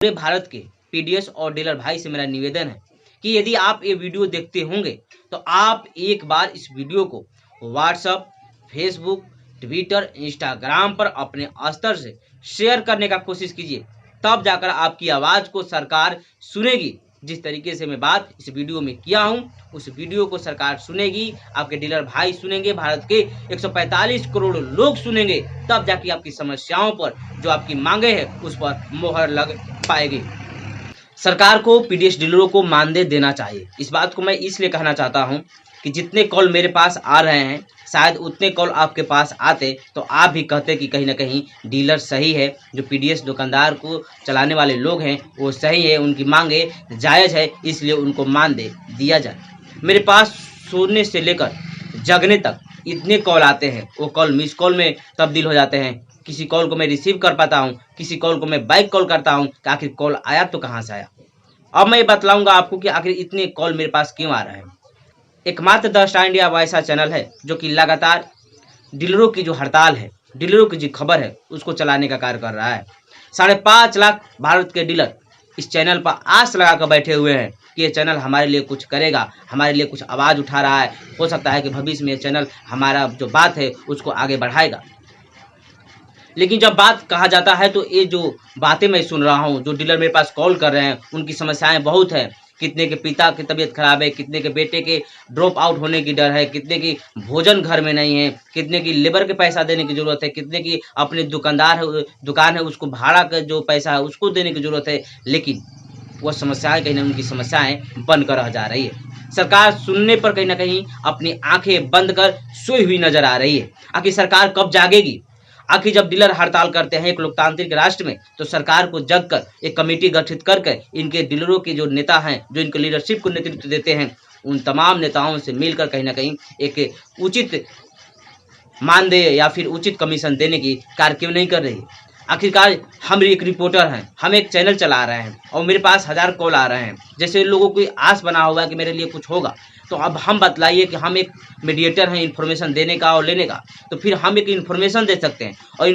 पूरे भारत के पीडीएस और डीलर भाई से मेरा निवेदन है कि यदि आप ये वीडियो देखते होंगे तो आप एक बार इस वीडियो को व्हाट्सएप, फेसबुक, ट्विटर, इंस्टाग्राम पर अपने स्तर से शेयर करने का कोशिश कीजिए। तब जाकर आपकी आवाज़ को सरकार सुनेगी। जिस तरीके से मैं बात इस वीडियो में किया हूं, उस वीडियो को सरकार सुनेगी, आपके डीलर भाई सुनेंगे, भारत के 145 करोड़ लोग सुनेंगे। तब जाके आपकी समस्याओं पर, जो आपकी मांगे हैं, उस पर मोहर लग पाएगी। सरकार को पीडीएस डीलरों को मानदेय देना चाहिए। इस बात को मैं इसलिए कहना चाहता हूं कि जितने कॉल मेरे पास आ रहे हैं, शायद उतने कॉल आपके पास आते तो आप भी कहते कि कहीं ना कहीं डीलर सही है, जो पीडीएस दुकानदार को चलाने वाले लोग हैं वो सही है, उनकी मांगे जायज़ है, इसलिए उनको मानदेय दिया जाए। मेरे पास सोने से लेकर जगने तक इतने कॉल आते हैं, वो कॉल मिस कॉल में तब्दील हो जाते हैं। किसी कॉल को मैं रिसीव कर पाता हूँ, किसी कॉल को मैं बैक कॉल करता हूँ कि आखिर कॉल आया तो कहाँ से आया। अब मैं बतलाऊंगा आपको कि आखिर इतने कॉल मेरे पास क्यों आ रहे हैं। एकमात्र द स्टार इंडिया वो ऐसा चैनल है जो कि लगातार डीलरों की जो हड़ताल है, डीलरों की जो खबर है, उसको चलाने का कार्य कर रहा है। 5.5 लाख भारत के डीलर इस चैनल पर आस लगा कर बैठे हुए हैं कि ये चैनल हमारे लिए कुछ करेगा, हमारे लिए कुछ आवाज़ उठा रहा है। हो सकता है कि भविष्य में ये चैनल हमारा जो बात है उसको आगे बढ़ाएगा। लेकिन जब बात कहा जाता है तो ये जो बातें मैं सुन रहा हूँ, जो डीलर मेरे पास कॉल कर रहे हैं, उनकी समस्याएं बहुत है। कितने के पिता की तबीयत खराब है, कितने के बेटे के ड्रॉप आउट होने की डर है, कितने की भोजन घर में नहीं है, कितने की लेबर के पैसा देने की ज़रूरत है, कितने की अपने दुकान है उसको भाड़ा का जो पैसा है उसको देने की ज़रूरत है। लेकिन वह समस्याएं कहीं ना उनकी समस्याएं बनकर रह जा रही है। सरकार सुनने पर कहीं ना कहीं अपनी आंखें बंद कर सोई हुई नजर आ रही है। आखिर सरकार कब जागेगी? आखिर जब डीलर हड़ताल करते हैं एक लोकतांत्रिक राष्ट्र में, तो सरकार को जग कर एक कमेटी गठित करके इनके डीलरों के जो नेता हैं, जो इनके लीडरशिप को नेतृत्व देते हैं, उन तमाम नेताओं से मिलकर कहीं ना कहीं एक उचित मानदेय या फिर उचित कमीशन देने की कार्य क्यों नहीं कर रही। आखिरकार हम एक रिपोर्टर हैं, हम एक चैनल चला रहे हैं और मेरे पास 1000 कॉल आ रहे हैं। जैसे लोगों को आस बना हुआ है कि मेरे लिए कुछ होगा, तो अब हम बतलाइए कि हम एक मीडिएटर हैं इन्फॉर्मेशन देने का और लेने का, तो फिर हम एक इन्फॉर्मेशन दे सकते हैं और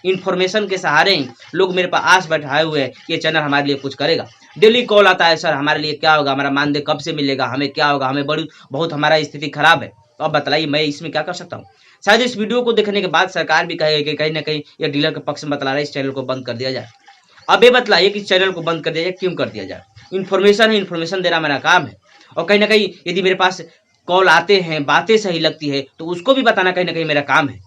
इन्फॉर्मेशन के सहारे ही लोग मेरे पास आस बैठाए हुए हैं कि ये चैनल हमारे लिए कुछ करेगा। डेली कॉल आता है, सर हमारे लिए क्या होगा, हमारा मानदेय कब से मिलेगा, हमें क्या होगा, हमें बहुत हमारा स्थिति खराब है। तो अब बताइए मैं इसमें क्या कर सकता हूँ। शायद इस वीडियो को देखने के बाद सरकार भी कहे कि कहीं ना कहीं ये डीलर के पक्ष में बतला रहा है, इस चैनल को बंद कर दिया जाए। अब ये बतलाइए कि इस चैनल को बंद कर दिया जाए, क्यों कर दिया जाए? इन्फॉर्मेशन है, इन्फॉर्मेशन देना मेरा काम है। और कहीं ना कहीं यदि मेरे पास कॉल आते हैं, बातें सही लगती है, तो उसको भी बताना कहीं ना कहीं मेरा काम है।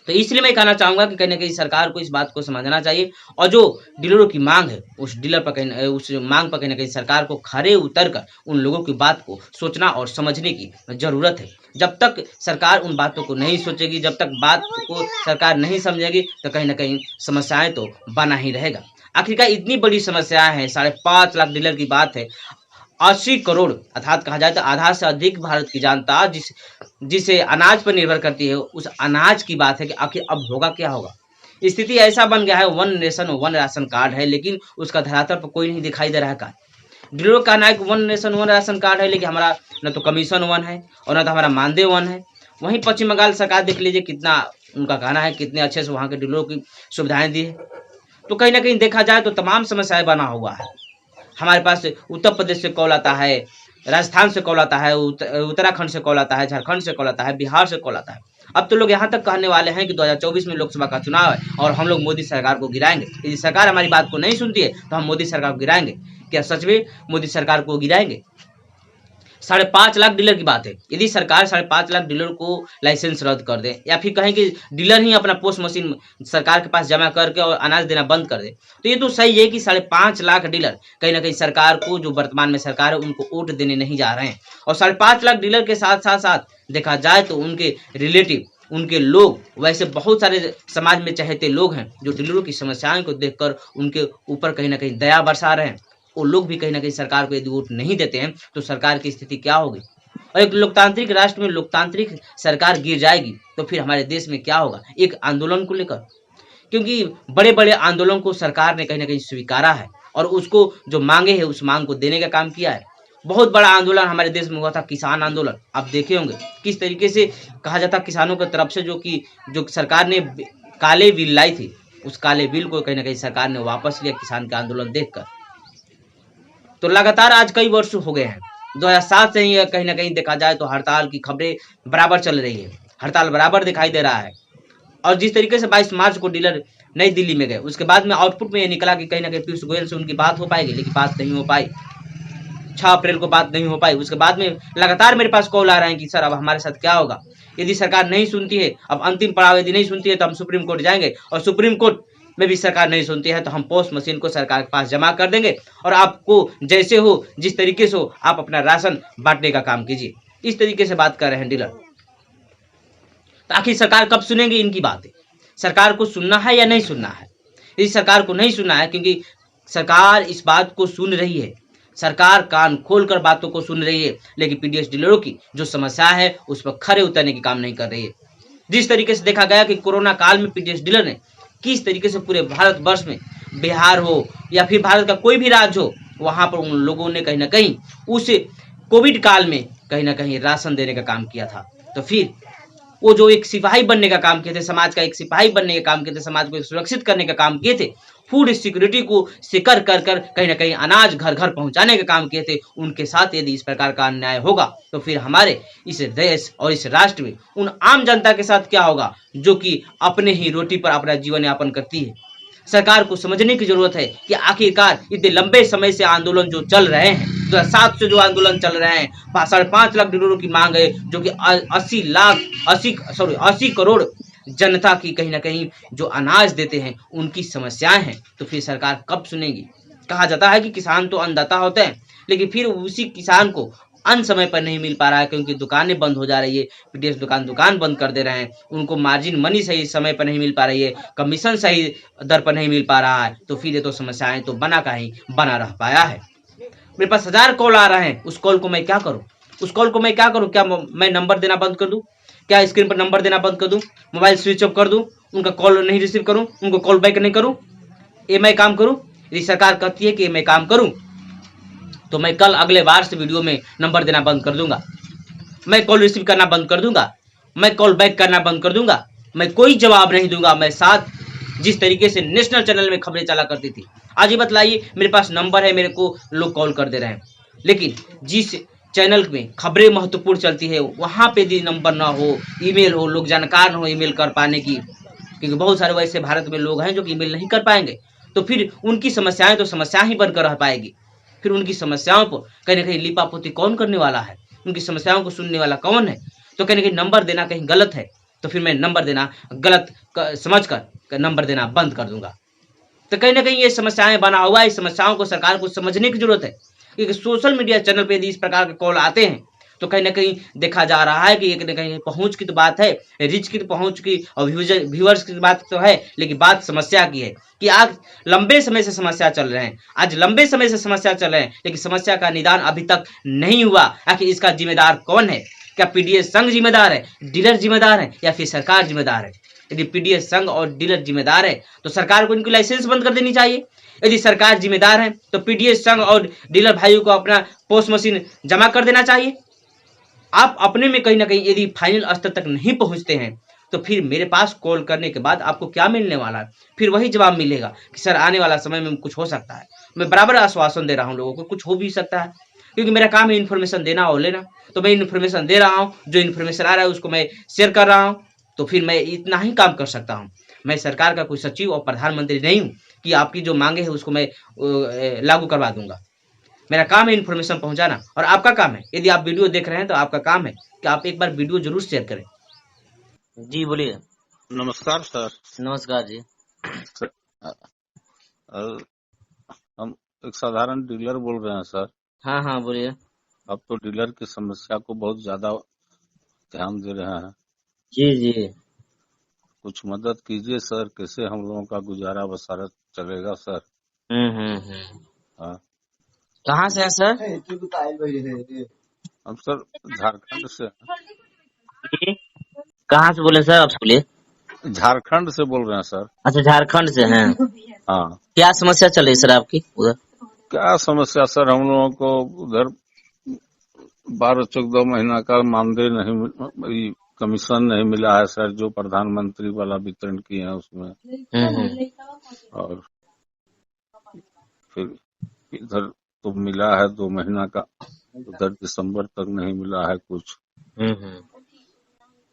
तो इसलिए मैं कहना चाहूँगा कि कहीं ना कहीं सरकार को इस बात को समझना चाहिए और जो डीलरों की मांग है, उस मांग पर कहीं ना कहीं सरकार को खड़े उतर कर उन लोगों की बात को सोचना और समझने की ज़रूरत है। जब तक सरकार उन बातों को नहीं सोचेगी, जब तक बात को सरकार नहीं समझेगी, तो कहीं ना कहीं समस्याएं तो बना ही रहेगा। आखिरकार इतनी बड़ी समस्याएं हैं, 5.5 लाख डीलर की बात है, 80 करोड़ अर्थात कहा जाए तो आधा से अधिक भारत की जनता जिसे अनाज पर निर्भर करती है, उस अनाज की बात है कि आखिर अब होगा क्या होगा। स्थिति ऐसा बन गया है, one nation one ration card है, लेकिन उसका धरातल पर कोई नहीं दिखाई दे रहा है। डीलरों का कहना है कि one nation one ration card है, लेकिन हमारा न तो कमीशन वन है और न तो हमारा मानदेय वन है। वहीं पश्चिम बंगाल सरकार देख लीजिए, कितना उनका कहना है कितने अच्छे से वहाँ के डीलरों की सुविधाएं दी है। तो कहीं ना कहीं देखा जाए तो तमाम समस्याएं बना हुआ है। हमारे पास उत्तर प्रदेश से कॉल आता है, राजस्थान से कॉल आता है, उत्तराखंड से कॉल आता है, झारखंड से कॉल आता है, बिहार से कॉल आता है। अब तो लोग यहाँ तक कहने वाले हैं कि 2024 में लोकसभा का चुनाव है और हम लोग मोदी सरकार को गिराएंगे। यदि सरकार हमारी बात को नहीं सुनती है तो हम मोदी सरकार को गिराएंगे। क्या सच में मोदी सरकार को गिराएंगे? 5.5 लाख डीलर की बात है। यदि सरकार 5.5 लाख डीलर को लाइसेंस रद्द कर दे या फिर कहें कि डीलर ही अपना पोस्ट मशीन सरकार के पास जमा करके और अनाज देना बंद कर दे, तो ये तो सही है कि 5.5 लाख डीलर कहीं ना कहीं सरकार को, जो वर्तमान में सरकार है, उनको वोट देने नहीं जा रहे हैं। और 5.5 लाख डीलर के साथ देखा जाए तो उनके रिलेटिव, उनके लोग, वैसे बहुत सारे समाज में चहेते लोग हैं जो डीलरों की समस्याओं को देखकर उनके ऊपर कहीं ना कहीं दया बरसा रहे हैं। वो लोग भी कहीं ना कहीं सरकार को यदि वोट नहीं देते हैं तो सरकार की स्थिति क्या होगी। और एक लोकतांत्रिक राष्ट्र में लोकतांत्रिक सरकार गिर जाएगी तो फिर हमारे देश में क्या होगा। एक आंदोलन को लेकर, क्योंकि बड़े बड़े आंदोलन को सरकार ने कहीं ना कहीं स्वीकारा है और उसको जो मांगे है उस मांग को देने का काम किया है। बहुत बड़ा आंदोलन हमारे देश में हुआ था, किसान आंदोलन। आप देखे होंगे किस तरीके से कहा जाता किसानों की तरफ से, जो सरकार ने काले बिल लाई थी, उस काले बिल को कहीं ना कहीं सरकार ने वापस लिया किसान के आंदोलन देखकर। तो लगातार आज कई वर्ष हो गए हैं, 2007 से ही कहीं ना कहीं देखा जाए तो हड़ताल की खबरें बराबर चल रही है, हड़ताल बराबर दिखाई दे रहा है। और जिस तरीके से 22 मार्च को डीलर नई दिल्ली में गए, उसके बाद में आउटपुट में ये निकला कि कहीं ना कहीं पीयूष गोयल से उनकी बात हो पाएगी, लेकिन बात नहीं हो पाई। 6 अप्रैल को बात नहीं हो पाई। उसके बाद में लगातार मेरे पास कॉल आ रहे हैं कि सर अब हमारे साथ क्या होगा, यदि सरकार नहीं सुनती है, अब अंतिम पड़ाव यदि नहीं सुनती है तो हम सुप्रीम कोर्ट जाएंगे, और सुप्रीम कोर्ट में भी सरकार नहीं सुनती है तो हम पोस्ट मशीन को सरकार के पास जमा कर देंगे और आपको जैसे हो, जिस तरीके से हो, आप अपना राशन बांटने का काम कीजिए। इस तरीके से बात कर रहे हैं डीलर। तो आखिर सरकार कब सुनेंगे इनकी बातें? सरकार को सुनना है या नहीं सुनना है? यदि सरकार को नहीं सुनना है, क्योंकि सरकार इस बात को सुन रही है, सरकार कान खोलकर बातों को सुन रही है, लेकिन पीडीएस डीलरों की जो समस्या है उस पर खरे उतरने की काम नहीं कर रही है। जिस तरीके से देखा गया कि कोरोना काल में पीडीएस डीलर ने किस तरीके से पूरे भारतवर्ष में, बिहार हो या फिर भारत का कोई भी राज्य हो, वहां पर उन लोगों ने कहीं ना कहीं उस कोविड काल में कहीं ना कहीं राशन देने का काम किया था। तो फिर वो जो एक सिपाही बनने का काम किए थे, समाज का एक सिपाही बनने का काम किए थे, समाज को सुरक्षित करने का काम किए थे, फूड सिक्योरिटी को सिकर कर कर कहीं ना कहीं अनाज घर घर पहुंचाने का काम किए थे, उनके साथ यदि इस प्रकार का अन्याय होगा तो फिर हमारे इस देश और इस राष्ट्र में उन आम जनता के साथ क्या होगा जो कि अपने ही रोटी पर अपना जीवन यापन करती है। सरकार को समझने की जरूरत है कि आखिरकार इतने लंबे समय से आंदोलन जो चल रहे हैं, 2007 से जो आंदोलन चल रहे हैं, 5.5 लाख डॉलरों की मांग है, जो कि 80 करोड़ जनता की कहीं ना कहीं जो अनाज देते हैं उनकी समस्याएं हैं, तो फिर सरकार कब सुनेगी? कहा जाता है कि किसान तो अन्नदाता होते हैं, लेकिन फिर उसी किसान को अन्न समय पर नहीं मिल पा रहा है, क्योंकि दुकानें बंद हो जा रही है, पीडीएस दुकान बंद कर दे रहे हैं, उनको मार्जिन मनी सही समय पर नहीं मिल पा रही है, कमीशन सही दर पर नहीं मिल पा रहा है, तो फिर ये तो समस्याएं तो बना रह पाया है। मेरे पास 1000 कॉल आ रहे हैं, उस कॉल को मैं क्या करूं? क्या मैं नंबर देना बंद कर दूं? क्या स्क्रीन पर नंबर देना बंद कर दूं? मोबाइल स्विच ऑफ कर दूं? उनका कॉल नहीं रिसीव करूं? उनको कॉल बैक नहीं करूं? ये मैं काम करूं? यदि सरकार कहती है कि मैं काम करूं तो मैं कल अगले बार से वीडियो में नंबर देना बंद कर दूंगा, मैं कॉल रिसीव करना बंद कर दूंगा, मैं कॉल बैक करना बंद कर दूंगा, मैं कोई जवाब नहीं दूंगा। मैं साथ जिस तरीके से नेशनल चैनल में खबरें चला करती थी, आज ये बतलाइए, मेरे पास नंबर है, मेरे को लोग कॉल कर दे रहे हैं, लेकिन जिस चैनल में खबरें महत्वपूर्ण चलती है वहां पे यदि नंबर ना हो, ईमेल हो, लोग जानकार हो ईमेल कर पाने की, क्योंकि बहुत सारे वैसे भारत में लोग हैं जो कि ईमेल नहीं कर पाएंगे, तो फिर उनकी समस्याएं तो समस्या ही बनकर रह पाएगी। फिर उनकी समस्याओं पर कहीं ना कहीं लिपापोती कौन करने वाला है? उनकी समस्याओं को सुनने वाला कौन है? तो कहीं ना कहीं नंबर देना कहीं गलत है, तो फिर मैं नंबर देना गलत समझकर नंबर देना बंद कर दूंगा। तो कहीं ना कहीं ये समस्याएं बना हुआ है, इस समस्याओं को सरकार को समझने की जरूरत है, क्योंकि सोशल मीडिया चैनल पे यदि इस प्रकार के कॉल आते हैं तो कहीं ना कहीं देखा जा रहा है कि एक ना कहीं पहुंच की तो बात है, रीच की तो पहुंच की और व्यूअर्स की बात तो है, लेकिन बात समस्या की है कि आज लंबे समय से समस्या चल रहे हैं, लेकिन समस्या का निदान अभी तक नहीं हुआ। आखिर इसका जिम्मेदार कौन है? क्या पीडीएस संघ जिम्मेदार है, डीलर जिम्मेदार है, या फिर सरकार जिम्मेदार है? यदि पीडीएस संघ और डीलर जिम्मेदार है तो सरकार को इनकी लाइसेंस बंद कर देनी चाहिए। यदि सरकार जिम्मेदार है तो पीडीएस संघ और डीलर भाइयों को अपना पोस्ट मशीन जमा कर देना चाहिए। आप अपने में कहीं ना कहीं यदि फाइनल स्तर तक नहीं पहुंचते हैं तो फिर मेरे पास कॉल करने के बाद आपको क्या मिलने वाला है? फिर वही जवाब मिलेगा कि सर आने वाला समय में कुछ हो सकता है। मैं बराबर आश्वासन दे रहा हूं लोगों को, कुछ हो भी सकता है, क्योंकि मेरा काम है इन्फॉर्मेशन देना और लेना। तो मैं इन्फॉर्मेशन दे रहा हूं, जो इन्फॉर्मेशन आ रहा है उसको मैं शेयर कर रहा हूं, तो फिर मैं इतना ही काम कर सकता हूं। मैं सरकार का कोई सचिव और प्रधानमंत्री नहीं हूं कि आपकी जो मांगे है उसको मैं लागू करवा दूंगा। मेरा काम है इन्फॉर्मेशन पहुंचाना, और आपका काम है, यदि आप वीडियो देख रहे हैं तो आपका काम है कि आप एक बार वीडियो जरूर शेयर करें। जी बोलिए। नमस्कार सर। नमस्कार जी। हम एक साधारण डीलर बोल रहे हैं सर। हाँ हाँ बोलिए। अब तो डीलर की समस्या को बहुत ज्यादा ध्यान दे रहे हैं। जी जी। कुछ मदद कीजिए सर, कैसे हम लोगों का गुजारा बसारा चलेगा सर? हाँ। कहाँ से है सर? हम सर झारखंड से। कहाँ से बोले सर? आप बोलिए। झारखंड से बोल रहे हैं सर। अच्छा झारखंड से हैं। हाँ। क्या समस्या चल रही है सर आपकी उधर? क्या समस्या सर, हम लोगों को उधर 12-14 महीना का मानदेय नहीं कमीशन नहीं मिला है सर, जो प्रधानमंत्री वाला वितरण किए हैं उसमें। और फिर इधर तो मिला है 2 महीना का, उधर दिसंबर तक नहीं मिला है कुछ।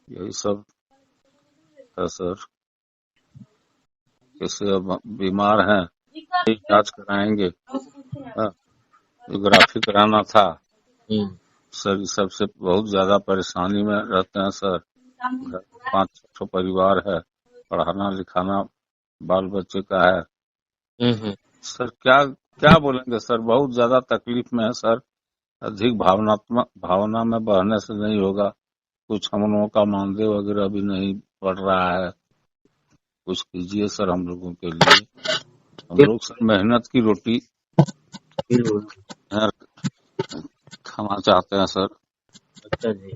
यही सब है सर। कैसे अब बीमार हैं, जांच कराएंगे। ग्राफी कराना था सर, इस सबसे बहुत ज्यादा परेशानी में रहते हैं सर। 5-6 परिवार है, पढ़ाना लिखाना बाल बच्चे का है सर। क्या बोलेंगे सर, बहुत ज्यादा तकलीफ में है सर। अधिक भावना में बहने से नहीं होगा। कुछ हम लोगों का मानदेय वगैरह भी नहीं बढ़ रहा है। कुछ कीजिए सर हम लोगों के लिए। हम लोग सर मेहनत की रोटी खाना चाहते हैं सर। अच्छा जी।